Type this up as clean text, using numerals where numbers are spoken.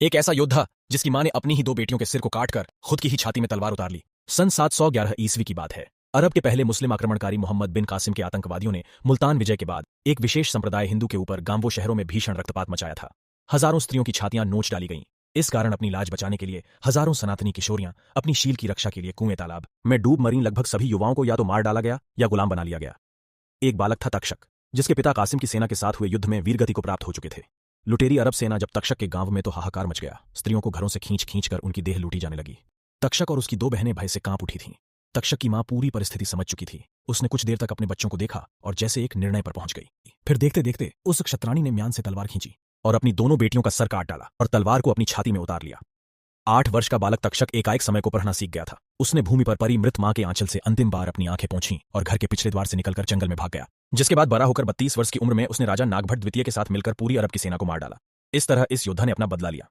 एक ऐसा योद्धा जिसकी मां ने अपनी ही दो बेटियों के सिर को काटकर खुद की ही छाती में तलवार उतार ली। सन 711 ईस्वी की बात है। अरब के पहले मुस्लिम आक्रमणकारी मोहम्मद बिन कासिम के आतंकवादियों ने मुल्तान विजय के बाद एक विशेष संप्रदाय हिंदू के ऊपर गांवों शहरों में भीषण रक्तपात मचाया था। हजारों स्त्रियों की छातियां नोच डाली गईं। इस कारण अपनी लाज बचाने के लिए हजारों सनातनी किशोरियां अपनी शील की रक्षा के लिए कुएं तालाब में डूब मरीं। लगभग सभी युवाओं को या तो मार डाला गया या गुलाम बना लिया गया। एक बालक था तक्षक, जिसके पिता कासिम की सेना के साथ हुए युद्ध में वीरगति को प्राप्त हो चुके थे। लुटेरी अरब सेना जब तक्षक के गांव में तो हाहाकार मच गया। स्त्रियों को घरों से खींच खींच कर उनकी देह लूटी जाने लगी। तक्षक और उसकी दो बहनें भय से कांप उठी थीं। तक्षक की मां पूरी परिस्थिति समझ चुकी थी। उसने कुछ देर तक अपने बच्चों को देखा और जैसे एक निर्णय पर पहुंच गई। फिर देखते देखते उस क्षत्राणी ने म्यान से तलवार खींची और अपनी दोनों बेटियों का सर काट डाला और तलवार को अपनी छाती में उतार लिया। 8 वर्ष का बालक तक्षक एकाएक समय को पढ़ना सीख गया था। उसने भूमि पर परी मृत मां के आंचल से अंतिम बार अपनी आंखें पोंछीं और घर के पिछले द्वार से निकलकर जंगल में भाग गया। जिसके बाद बड़ा होकर 32 वर्ष की उम्र में उसने राजा नागभट्ट द्वितीय के साथ मिलकर पूरी अरब की सेना को मार डाला। इस तरह इस योद्धा ने अपना बदला लिया।